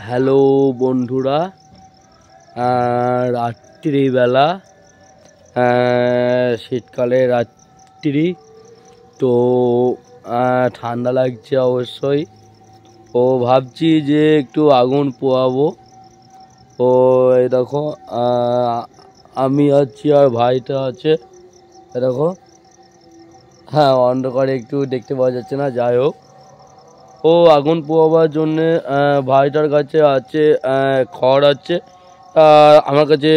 Hello বন্ধুরা, রাত্রিবেলা, শীতকালে রাত্রি তো ঠান্ডা লাগছে অবশ্যই। ও ভাবছি যে একটু আগুন পোয়াবো। ও এই দেখো, আমি আছি আর ভাইটা আছে। দেখো, হ্যাঁ, অন্ধকারে একটু দেখতে পাওয়া যাচ্ছে না, যাই হোক। ও আগুন পোয়াবার জন্যে ভাইটার কাছে আছে খড় আছে, আর আমার কাছে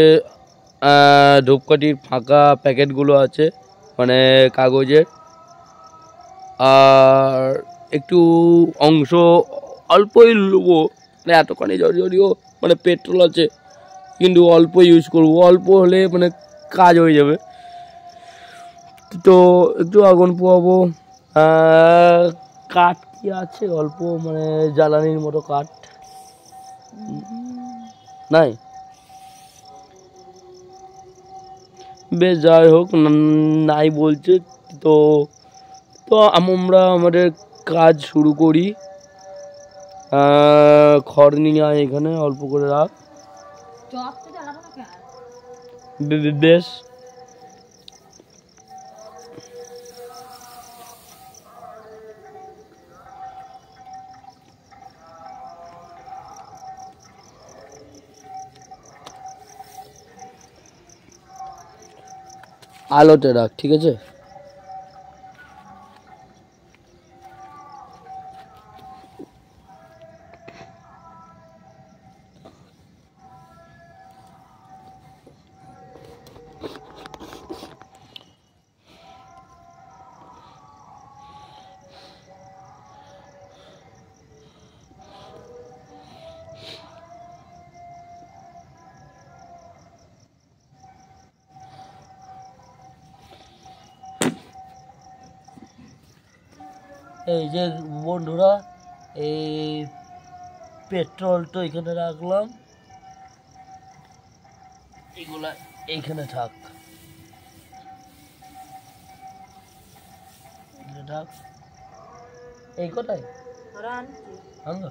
ধূপকাঠির ফাঁকা প্যাকেটগুলো আছে, মানে কাগজের। আর একটু অংশ অল্পই নেবো, মানে এতখানি যদিও মানে পেট্রোল আছে, কিন্তু অল্প ইউজ করবো। অল্প হলে মানে কাজ হয়ে যাবে। তো একটু আগুন পোয়াবো। কাঠ কি আছে অল্প, মানে জ্বালানির মতো কাঠ নাই? বেশ, যাই হোক, নাই বলছে তো। তো আমরা আমাদের কাজ শুরু করি। খড় নিয়ে আয়, এখানে অল্প করে রাখ। বেশ, আলোতে রাখ, ঠিক আছে? এই যে বন্ধুরা, এই পেট্রোল তো এখানে রাখলাম, এগুলা এইখানে থাক, থাক। এই কোথায় আনলো?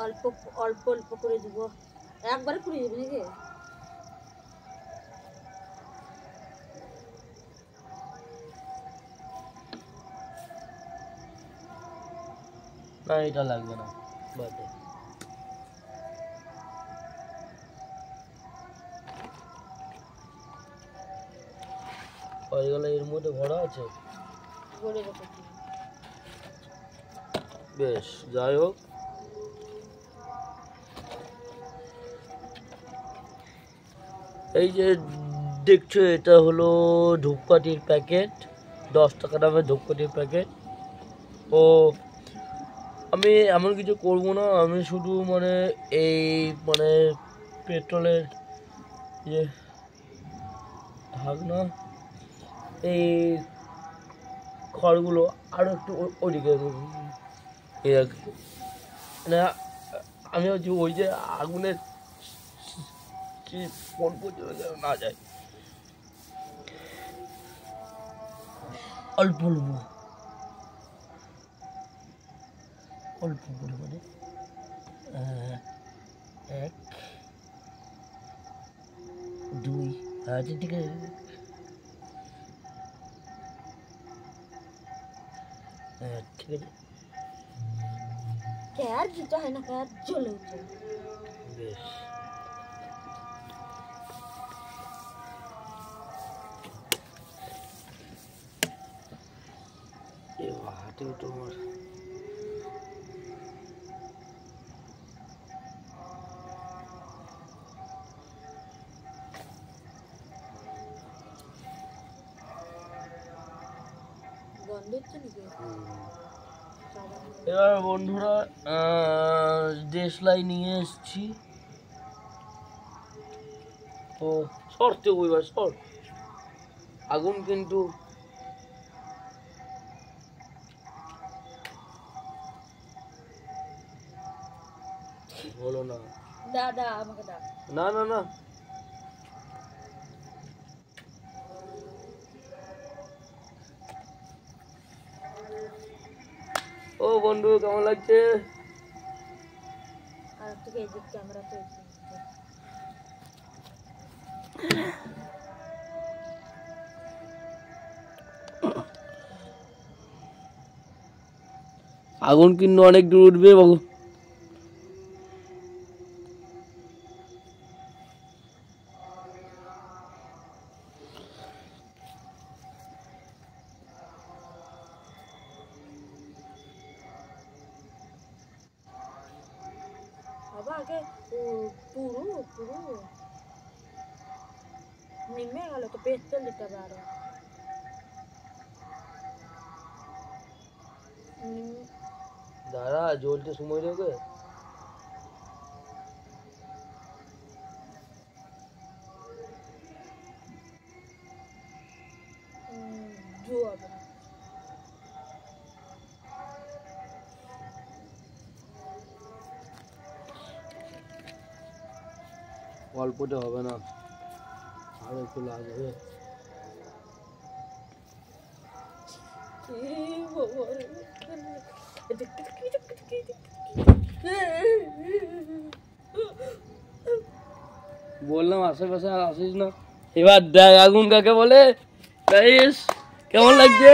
অল্প অল্প অল্প করে দিব, একবারে পুড়িয়ে যাবে নাকি? না, এটা লাগবে না, বাদে। কয়গুলো এর মধ্যে ভরা আছে? বেশ, যাই হোক। এই যে দেখছো, এটা হলো ধূপকাঠির প্যাকেট, 10 টাকা দামের ধূপকাঠির প্যাকেট। ও আমি এমন কিছু করব না, আমি শুধু মানে এই মানে পেট্রোলের যে ঢাকনা, এই খড়গুলো আরো একটু ওইদিকে মানে আমি হচ্ছে ওই যে আগুনের কোন পর্যন্ত না যায়, অল্প অল্প অল্প পরিমাণে, 1 2, আচ্ছা ঠিক আছে। ঠিক আছে, আর দিতে হয় না, আর জ্বলে উঠে। বেশ। হাতেও তোমার গন্ধ হচ্ছে নাকি? এবার বন্ধুরা, দেশলাই নিয়ে এসছি। তো সরতে ওইবার সর, আগুন কিন্তু হলো না। দাদা আমাকে দা। না না না, ও বন্ধু কেমন লাগছে? আর তোকে এদিক ক্যামেরা তো আগুন কিন্তু অনেক দূর উঠবে বাবু। বাবা আগে পুরো পুরো নেমে গেল তো পেট্রোল দিতে হবে আরো। দাঁড়া, জ্বলতে সময় লাগবে। জোয়াবে অল্পতে হবে না, আর একটু লাগবে। বললাম আশেপাশে আর আসিস না। এবার দেখ আগুন কাকে বলে। গাইস কেমন লাগছে?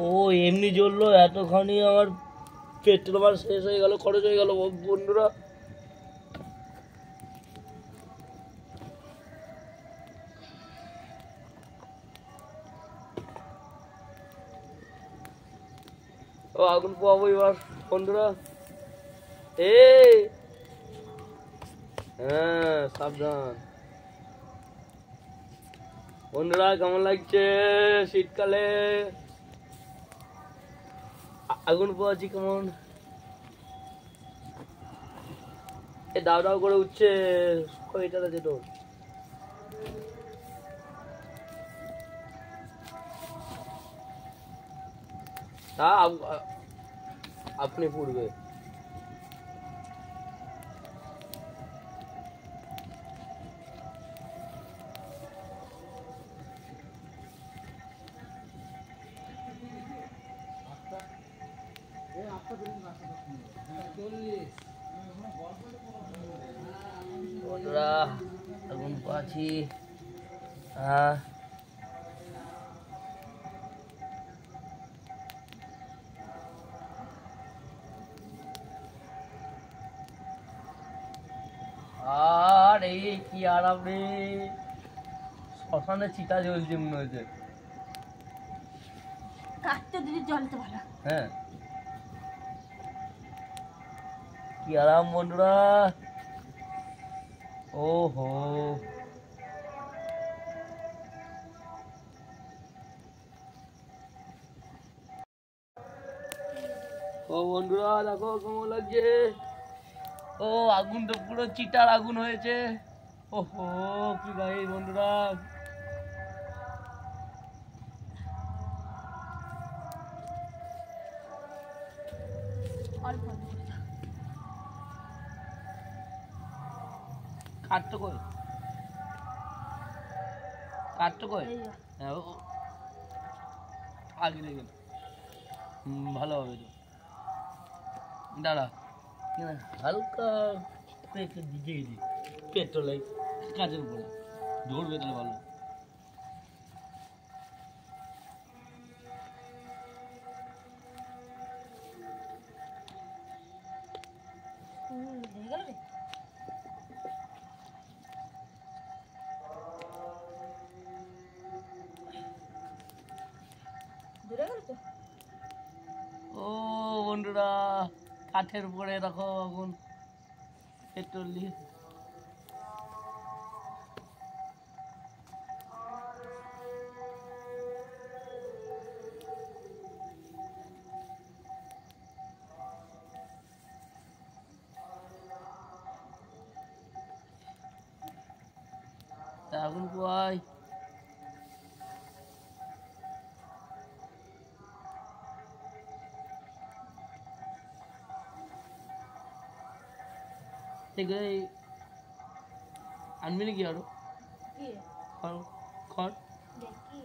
ও এমনি জ্বললো, এতখানি আমার পেট্রোল আমার শেষ হয়ে গেল, খরচ হয়ে গেল বন্ধুরা। ও আগুন পোয়াবো এবার বন্ধুরা। এই হ্যাঁ সাবধান। বন্ধুরা কেমন লাগছে শীতকালে আগুন পোয়াচ্ছি কেমন? এ দাও দাও করে উঠছে। কয়টা আছে তোর? আপনি পুড়বে। বন্ধুরা আগুন পোয়াচ্ছি। হ্যাঁ আর এই কি আরাম রে, শ্মশানে চিতা জ্বলছে মনে হচ্ছে। কাটতে দিদি জলতে ভালো। হ্যাঁ কি আরাম বন্ধুরা। ওহো ও বন্ধুরা দেখো কেমন লাগছে। ও আগুন তো পুরো চিতার আগুন হয়েছে। ওহো কি ভাই বন্ধুরা। অল্প কাটতো কই, কাটতো কই। এই যা। হ্যাঁ আগে দেখেন ভালো হবে তো। দাঁড়া হালকা একটু দিকে দিই পেট্রোলে কাজের উপরে ধরবে তাহলে ভালো। হয়ে গেল রে। দূরে গেল তো। ও বন্ধুরা কাঠের উপরে রাখো আগুন পেট্রোল দিয়ে। তা আগুন পোয়াই। এই আনবি নাকি আরো কি খড় খড় দেখি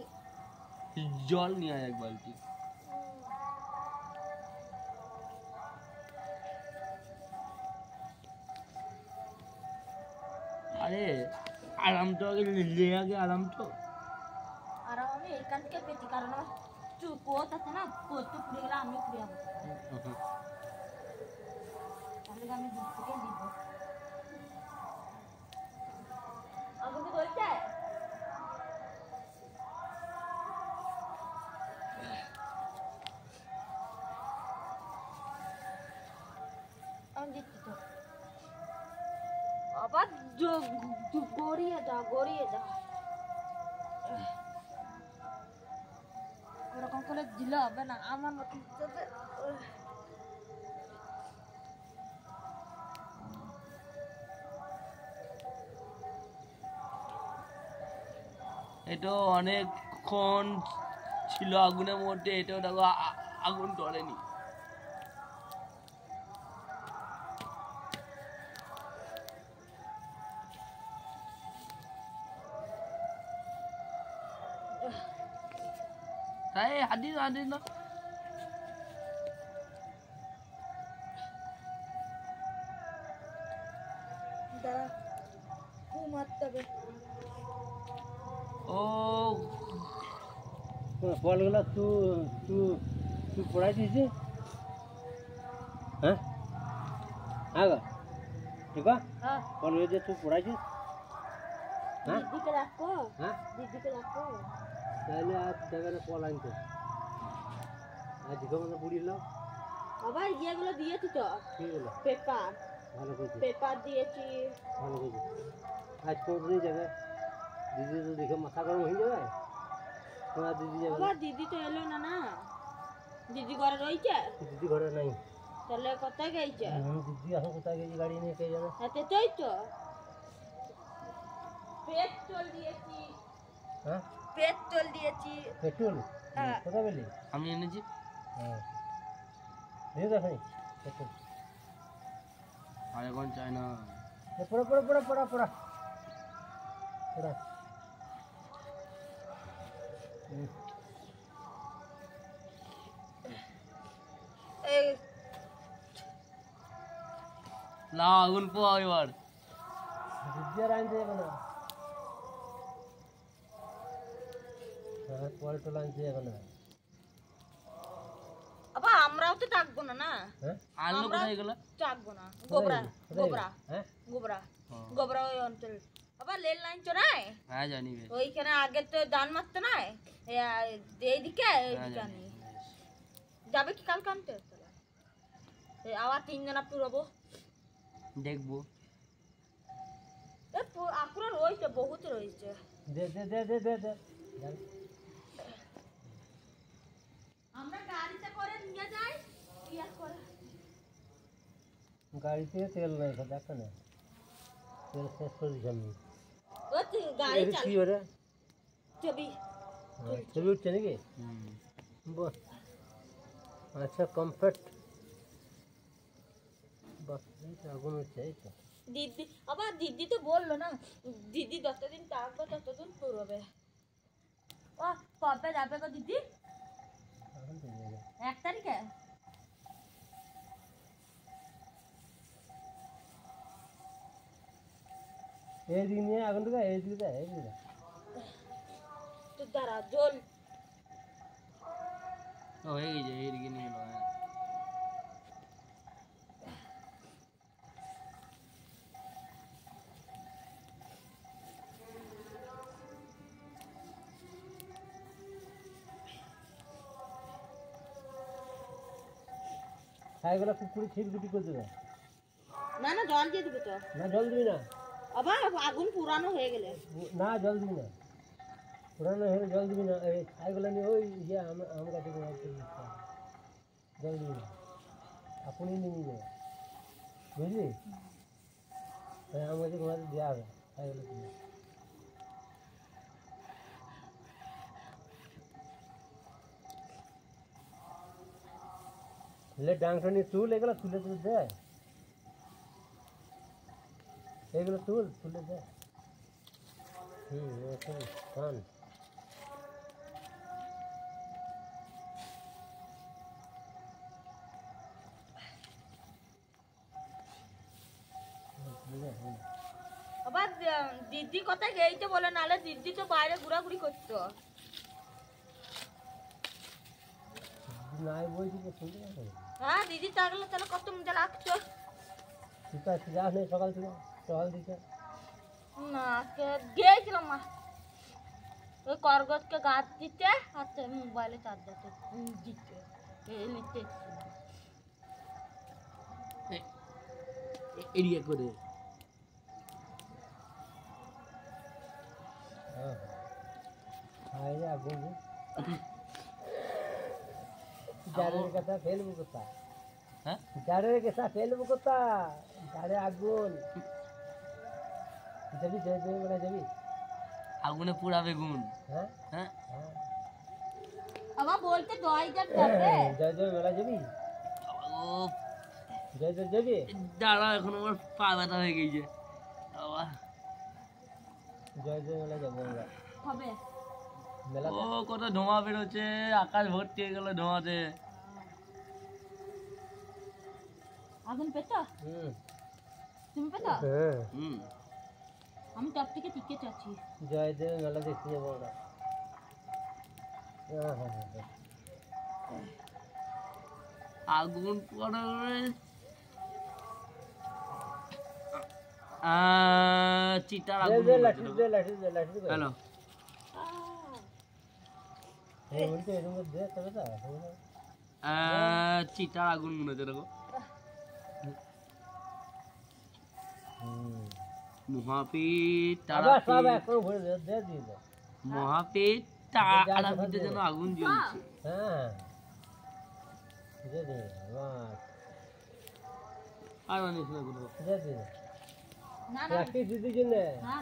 জল নিয়ে আয় এক বালতি। আরে আরামটা আগে লে আগে আরামটা। আর আমি এখান থেকে পেতি কারণ আমার কোত আছে না, কোত তো পুড়ে গেলে আমি পুড়ে যাবো, তাহলে আমি দূর থেকে দিব। আমাকে বলছে আমি দিচ্ছি তো, আবার গড়িয়ে যা গড়িয়ে যা, ওরকম করে দিলে হবে না, আমার মতন যাবে। এটা অনেকক্ষণ ছিল আগুনের মধ্যে, এটাও দেখো আগুন ধরেনি। তাই হাদিস হাদিস না দাঁড়া ঘুমাতে হবে। ও ফলগুলো তুই পড়াই দিয়েছি হ্যাঁ হ্যাঁ গো ঠিক আছে হ্যাঁ ফলগুলো যে তুই পড়াইছিস হ্যাঁ দিদিকে রাখো, হ্যাঁ দিদিকে রাখো। তাহলে আর দেবে না ফল আনতে আর দিকে মতো পুড়িলাম আবার ইয়েগুলো দিয়েছি তো, কি হলো পেপার ভালো করেছিস পেপার দিয়েছি। ভালো করেছিস আজ কোনদিনই যাবে দিদি তো দেখে মাথা গরম হয়ে যাবে তোমার দিদি যাবে আবার দিদি তো এলো না, না দিদি ঘরে রয়েছে, দিদি ঘরে নাই তাহলে কোথায় গেছে? দিদি এখন কোথায় গেছি গাড়ি নিয়ে কে জানে হাতে তোই তো পেট্রোল দিয়েছি, হ্যাঁ পেট্রোল দিয়েছি। পেট্রোল হ্যাঁ। কোথায় পেলি আমি এনেছি। হ্যাঁ দিয়ে দেখ পেট্রোল আর এখন চাই না। পড়া পড়া পড়া পড়া পড়া পড়া এই না আগুন পোয়া এবার। দিদিয়ার আনতে যাবে না হ্যাঁ পলটো আনতে যাবে না আবার আমরাও তো থাকবো না, না হ্যাঁ আনলো কোথায় এগুলো? থাকবো না। গোবরা গোবরা হ্যাঁ গোবরা হ্যাঁ। গোবরা ওই অঞ্চল। আবার লেন লাইন চড়াই হ্যাঁ জানি বেশ। ওইখানে আগে তো দান মারতে নাই, এইদিকে হ্যাঁ এইদিকে জানি আনি। বেশ। যাবে কি কালকে আনতে? আবার তিনজনা পুরবো। দেখবো। আপুরা রয়েছে, বহুত রয়েছে। দে দে দে দে দে দে আমরা গাড়িতে করে নিয়ে যাই, ইয়া করে গাড়িতে তেল নাই দেখ না তেল শেষ করে দিচ্ছি আমি ও তুই গাড়ি এটা চাল কি ওরে ছবি ছবি উঠছে নাকি হুম। বাহ আচ্ছা কমফর্ট বাহ এই তো আগুন হচ্ছে এই তো দিদি, আবার দিদি তো বললো না, দিদি যতদিন থাকবে ততদিন পুরবে। ও কবে যাবে গো দিদি? আগুন তো যাবে 1 তারিখে? এই দিক নিয়ে আগুনটা এই দিকে এই দিকে তো দাঁড়া জল ও হয়ে গেছে এইদিকে নিয়ে এলো। হ্যাঁ ছাইগুলো কুকুরে ছিটকুটি করে দেবে না না জল দিয়ে দিবে তো, না জল দিবি না আবার আগুন পুরানো হয়ে গেলে। না জল দিবি না পুরানো হলে জল দিবি না এই ছাইগুলো নিয়ে ওই ইয়ে আম গাছে জল দিবি না আপনি নিয়ে যাবে বুঝলি আম গাছে ঘোড়াতে দেওয়া হবে ছাইগুলো কিনে ডাংটা নিয়ে চুল এগুলো তুলে তুলে দেয় এগুলো তুলে দে। এরকম টান। আবার দিদি কোথায় গেইতে বলে, নাহলে দিদি তো বাইরে ঘোরাঘুরি করতো। নাই বলছি তো শুনতে পাবে। হ্যাঁ দিদি থাকলে তাহলে কত মজা লাগতো। তুই তো আজকে যাস নাই সকাল থেকে, সকাল দিকে। না গিয়েছিলাম মা ওই করগজকে গাছ দিতে আর মোবাইলে চার্জারটা দিতে নিতে এরিয়া করে हाँ ये आगू में जारे के साथ फेल बुकता হ্যাঁ जारे के साथ फेल बुकता जारे आगून जबी जय जय बना जबी আগুনে পুরা বেগুন हाँ হ্যাঁ हाँ আমার বলতে দই যাক যাবে जय जय बना जबी ও जय जय जबी দাঁড়া এখন আমার পা ব্যথা হয়ে গেছে বাবা जय जय बना जब হবে मेला ও কত ধোঁয়া বেরোচ্ছে আকাশ ভর্তি হয়ে গেল ধোঁয়াতে আগুন পেতো তুমি পেতো हाँ হুম আমি টপ থেকে টিকে চাচ্ছি जय जय मेला देखते हैं बोला हाँ हाँ हाँ আগুন পড়ে চিতার जय আগুন जय लाठी दे लाठी दे लाठी दे হ্যালো ये उनके इधर दे तब था চিতার আগুন মনে হচ্ছে দেখো মহাপীর আবার সব তারাপীঠ একবার ভরে দে দিল মহাপীর তারাপীঠে যেন আগুন জ্বলছে হ্যাঁ দে দে বাহ আর অনেক না কোনো দে দে না না রাখি দিদি জন্য না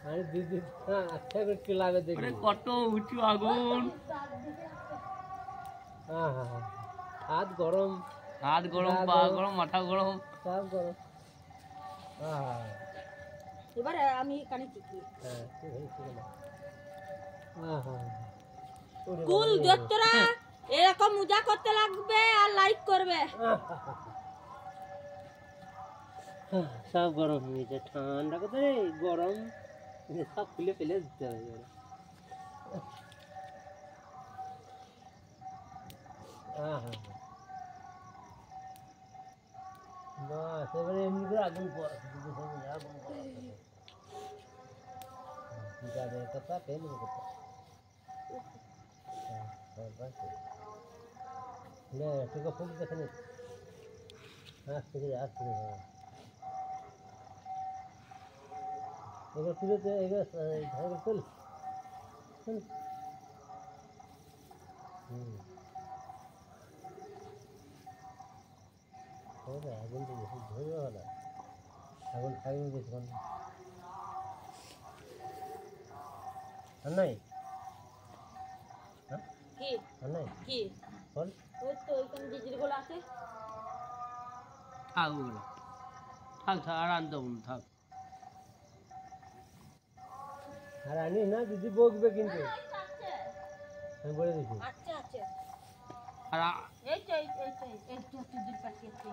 আরে দিদি হ্যাঁ আচ্ছা করে কিলাবে দেখি আরে কত উঁচু আগুন হ্যাঁ হ্যাঁ হ্যাঁ হাত গরম হাত গরম পা গরম মাথা গরম সব গরম হ্যাঁ এবার আমি কানে টিকি হ্যাঁ ঠিক আছে হ্যাঁ হ্যাঁ কুল দোস্তরা এরকম মজা করতে লাগবে আর লাইক করবে সব গরম হয়ে গেছে ঠান্ডা কথা রে গরম সব খুলে ফেলে দিতে হবে হ্যাঁ হ্যাঁ বাস এবারে এমনি করে আগুন পড়া আগুন পড়া কথা ফেলবো কথা নে তোকে ফুল দেখে নে আসতে হ্যাঁ এবার তুলে দে এবার ধারে চল চল আগুন তো বেশি ধরে হলো আগুন খাইবে বেশিক্ষণ আর নাই হ্যাঁ কি আর নাই কি বল ওই তো ওইখানে দিদির গুলো আছে থাক ওগুলো থাক থাক আর আনতে হবে না, থাক আর আনিস না দিদি বকবে কিন্তু আমি বলে দিচ্ছি আচ্ছা আচ্ছা আর এই তো এই তো দিদির পাশে আছে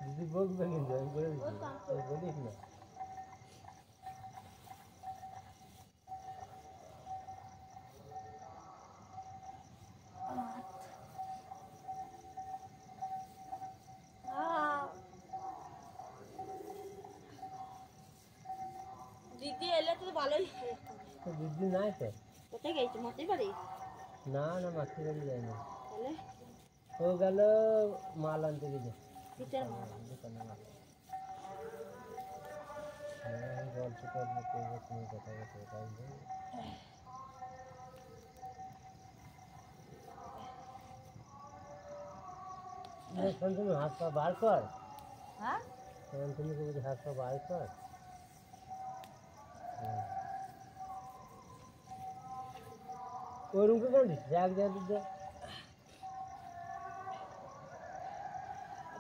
দিদি বকবে কিন্তু আমি বলে দিচ্ছি তুই বলিস না দিদি এলে তো ভালোই তো দিদি নাই তো কোথায় গেছি মাসির বাড়ি না না মাসি বাড়ি যায়নি তাহলে ও গেল মাল আনতে গেছে কিসের মাল? দোকানে মাল গল্প করবো করবো তুমি কথা বলতে তাই তুমি হাত পা বার কর হ্যাঁ তুমি বলছি হাত পা বার কর ওই রুমকে কেন দিচ্ছিস এক জায়গা দিতে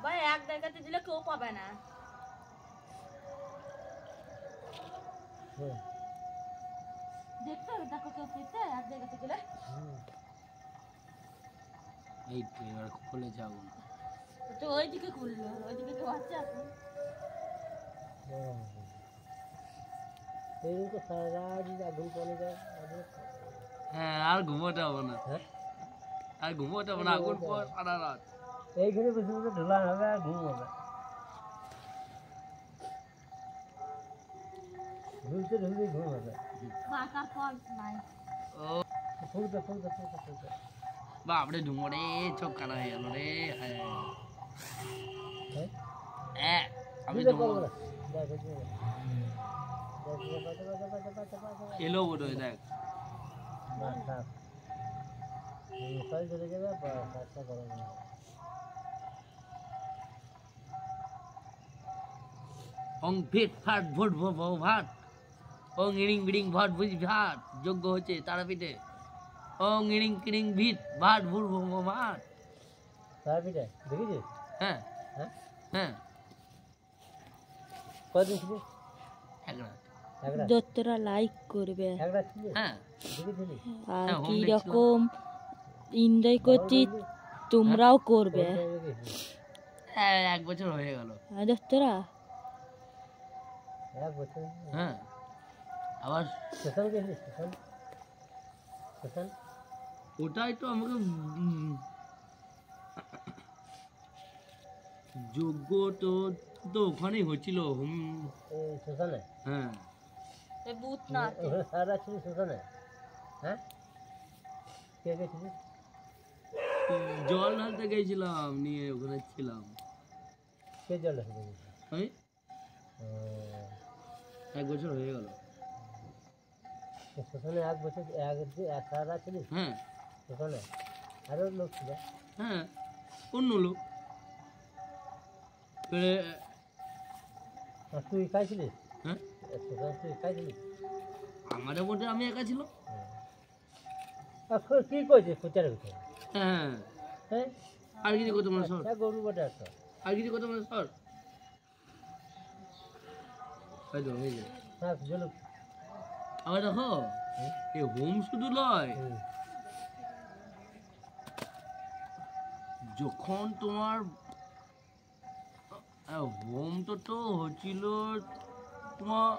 ভাই এক জায়গাতে দিলে কেউ পাবে না। হ্যাঁ দেখতে হবে, দেখো কেউ পেতে এক জায়গাতে দিলে। এই তো এবার খুলেছে আগুন। তো ওইদিকে খুললো, ওইদিকে কেউ আছে এখন? এইরকম তো সারা রাত যদি আগুন চলে যায় আগুন। হ্যাঁ আর ঘুমোতে হবে না, হ্যাঁ আর ঘুমোতে হবে না, আগুন পর সারা রাত। এইখানে বসে বসে ঢোলা হবে আর ঘুম হবে, ঢুলতে ঢুলতে ঘুম হবে। বাঁকার ফলস নাই। ও ফুলতে ফুলতে ফুলতে ফুলতে বাপরে ঢুমো রে, চোখ কানা হয়ে গেল রে। হ্যাঁ হ্যাঁ আমি দিলে তো করবো না। দেখ এই যে, দেখ বাজে বাজে বাজে বাজে বাজে এলো বোধ হয়, দেখ বাস থাক। মশারি ধরে যাবে বাস একটা গরম হবে। অং ফিট ফাট ভোট ভো ভাট, অং ইড়িং বিড়িং ভাট ভুজ ভাট, যোগ্য হচ্ছে তারাপীঠে। অং ইড়িং কিড়িং ভিট ভাট ভুর ভো ভাট। তার পিঠে দেখেছিস? হ্যাঁ হ্যাঁ হ্যাঁ কদিন ছিলিস? একরা একটা যতটা লাইক করবে একটা ছিলিস? হ্যাঁ দেখেছিলি? আর হ্যাঁ, কি home দেখছিলাম। রকম এনজয় করছি তোমরাও করবে। হ্যাঁ 1 বছর হয়ে গেল। যতটা এক বছর হ্যাঁ আবার স্টেশন গেছিস? স্টেশন স্টেশন ওটাই তো আমাকে যোগ্য তো তো ওখানেই হচ্ছিল স্টেশনে হ্যাঁ বুথ না ওখানে সারা ছিলিস স্টেশনে? হ্যাঁ কে গেছিলিস? জল ঢালতে গেছিলাম, নিয়ে ওখানে ছিলাম কে জল ঢেলে গেছিস? আমি। 1 বছর হয়ে গেল। স্টেশনে এক বছর এক সারা ছিলিস হ্যাঁ স্টেশনে? আরও লোক ছিল? হ্যাঁ অন্য লোক। এবারে, আর তুই খাইছিলিস হ্যাঁ স্টেশন? তুই খাইছিলিস? আমাদের মধ্যে আমি একা ছিল। আর কি করছিস প্রচারের ভিতরে? হ্যাঁ হ্যাঁ আর কিছু করতে মানে সর, গরু বটে একটা। আর কিছু করতে মানে সর। হয়তো হয়ে যায়। হ্যাঁ জলুক। আবার দেখো এ হোম শুধু নয়, যখন তোমার হোম তো হচ্ছিল তোমার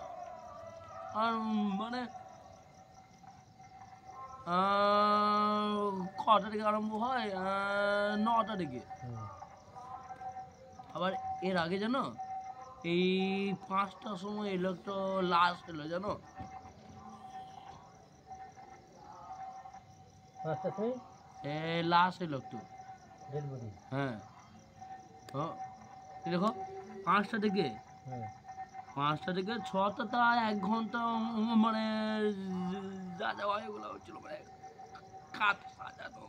আর মানে কটা থেকে আরম্ভ হয়? 9টা থেকে। আবার এর আগে জানো এই 5টার সময় এলো একটা লাশ এলো জানো, 5টার সময় লাশ এলো একটু। Dead body? হ্যাঁ এই দেখো 5টা থেকে, হ্যাঁ 5টা থেকে 6টা তা 1 ঘন্টা মানে যা যাওয়া এগুলো হচ্ছিল, মানে কাঠ সাজানো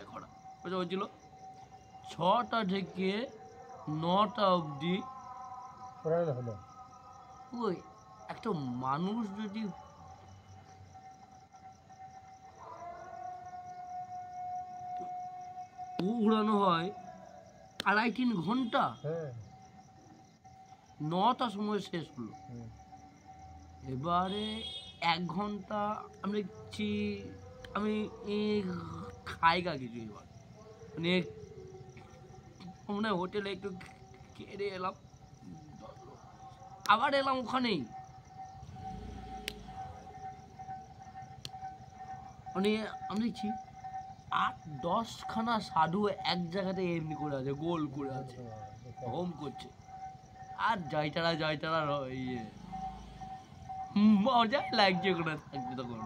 এখন হচ্ছিল। 6টা থেকে 9টা অবধি পুরানো হলো। ওই একটা মানুষ যদি উড়ানো হয় 2.5-3 ঘন্টা, হ্যাঁ 9টার সময় শেষ হলো। হুম। এবারে 1 ঘন্টা আমি দেখছি আমি খাইগা কিছু এবার মানে মানে হোটেলে একটু কেড়ে এলাম, আবার এলাম ওখানেই মানে আমি দেখছি 8-10খানা সাধু এক জায়গাতে এমনি করে আছে, গোল করে আছে, হোম করছে। আর জয়তারা ইয়ে মজা লাগছে ওখানে থাকবে তখন।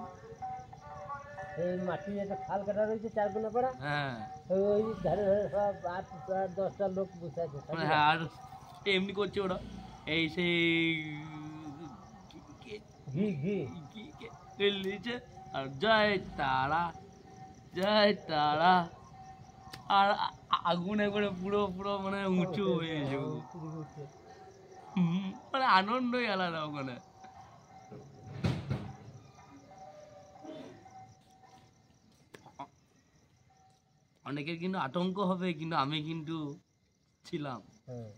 এই মাটি একটা খাল কাটা রয়েছে 4 গুণা পাড়া, হ্যাঁ ওই ধারে ধারে সব 8-10টা লোক বসে আছে। মানে হ্যাঁ আর এমনি করছে ওরা এই সেই ঘি ঘি নিচে আর জয় তারা আর আগুনে করে পুরো পুরো মানে উঁচু হয়ে গেছে মানে আনন্দই আলাদা ওখানে। অনেকের কিন্তু আতঙ্ক হবে, কিন্তু আমি কিন্তু ছিলাম হ্যাঁ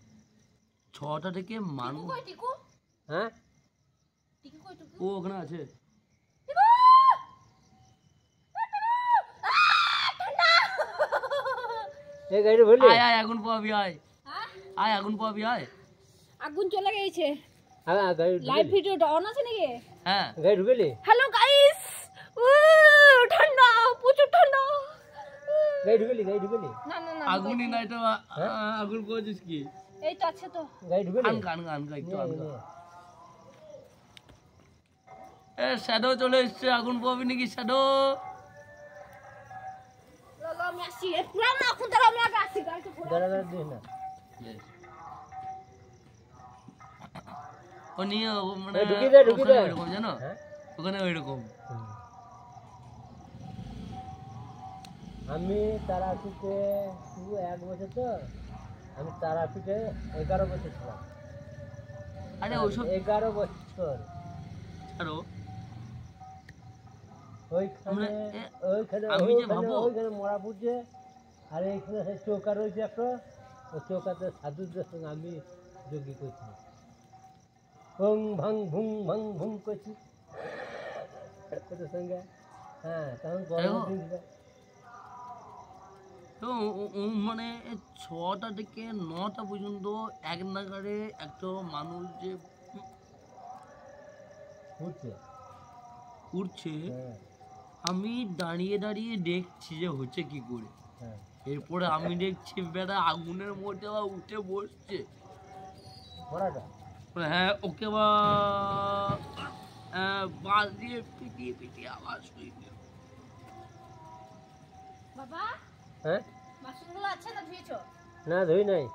6টা থেকে টিকু মানুষ কই টিকু? হ্যাঁ টিকু কই টিকু? ও ওখানে আছে। টিকু! ঠান্ডা! এই গাড়ি বলি আয় আয় আগুন পোয়াবি আয়, হ্যাঁ? আয় আগুন পোয়াবি আয়। আগুন চলে গেছে। হ্যাঁ গাড়ি লাইভ ভিডিওটা অন আছে নাকি? হ্যাঁ গাড়ি ঢুকেলি হ্যালো গাইস, ঠান্ডা, প্রচুর ঠান্ডা। গাড়ি ঢুকেলি না না না, আগুনই নাই তো আগুন পোয়াছিস কি? এই তো আছে তো। গাড়ি ঢুকেলি আনকা আনকা আনকা একটু নে, আনকা। নে। এ শ্যাডো চলে এসছে, আগুন পোয়াবি নাকি শ্যাডো? লো আমি আসি, পুরা না এখন তারা আমি আগে আসি, গাড়িতে পুরা। দাঁড়া দাঁড়া দিস না ও নিয়ে মানে এই ঢুকি দে, ঢুকি ওখানে দে। ওইরকম জানো, হ্যাঁ ওখানে ওইরকম। আমি তারাপীঠে শুধু 1 বছর তো আমি তারাপীঠে 11 বছর ছিলাম আরে ওইসব 11 বছর ছাড়ো, ওইখানে আমরা ওইখানে আমি যে ওইখানে ভাবো ওইখানে মরা পড়ছে আর এইখানে সেই চৌকা রয়েছে একটা ওই চৌকাতে সাধুদের সঙ্গে আমি যোগী করছি ভং ভাং ভুং করছি ওদের সঙ্গে হ্যাঁ তখন গরমের দিন ছিল। তো মানে 6টা থেকে 9টা পর্যন্ত এক নাগারে একটা মানুষ যে ঘুরছে উঠছে, হ্যাঁ আমি দাঁড়িয়ে দাঁড়িয়ে দেখছি যে হচ্ছে কি করে। হ্যাঁ এরপরে আমি দেখছি বেটা আগুনের মধ্যে আবার উঠে বসছে। মরাটা হ্যাঁ ওকে বা বাস দিয়ে পিটিয়ে পিটিয়ে আবার শুয়ে দিল। বাবা, হ্যাঁ বাসনগুলো আছে না ধুয়েছো? না ধুই নাই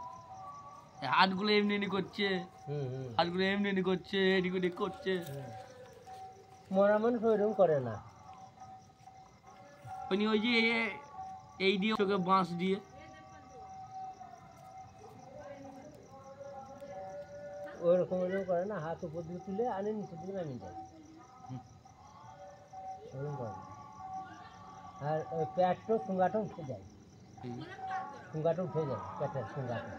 হাতগুলো এমনি এমনি করছে, হুম হুম হাতগুলো এমনি এমনি করছে, এদিক ওদিক করছে। মরা মানুষ ওইরকম করে না উনি ওই যে এই দিয়ে চোখে বাঁশ দিয়ে ওইরকম ওইরকম করে না হাত উপর দিকে তুলে আনে নিচের দিকে নামিয়ে যায় ওইরকম করে না। আর ওই পেটটা ঠুঙ্গাটা উঠে যায় ঠুঙ্গাটা উঠে যায় পেটের ঠুঙ্গাটা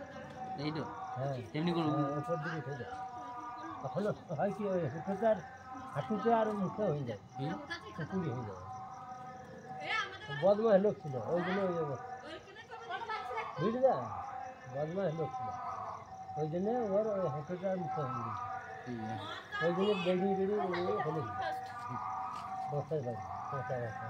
এই তো হ্যাঁ এমনি করে হ্যাঁ, উপর দিকে উঠে যায় তখন হয় কি ওই হাঁটুতে আর হাঁটুতে আর মুখে হয়ে যায় পুকুরি হয়ে যায় বদমাস লোক ছিল ওই জন্য ওই বুঝলি না বদমাস লোক ছিল ওই জন্য ওর ওই হাঁটুতে আর মুখে হয়ে গেছে ওই জন্য বেরিয়ে বেরিয়ে বেরিয়ে ফেলেছি বসার বাড়ি বসা বসা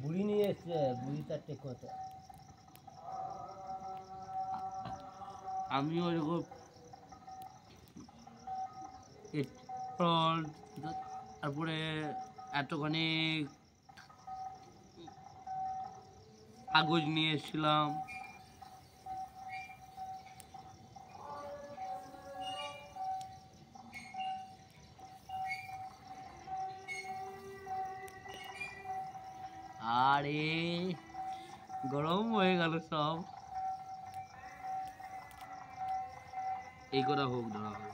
বুড়ি নিয়ে এসছে বুড়ি 4টে কত আমি ওইরকম পেট্রোল, তারপরে এতখানি কাগজ নিয়ে এসেছিলাম। আরে গরম হয়ে গেল সব। এই করা হোক ধরা হোক।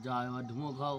যা এবার ধুমো খাও।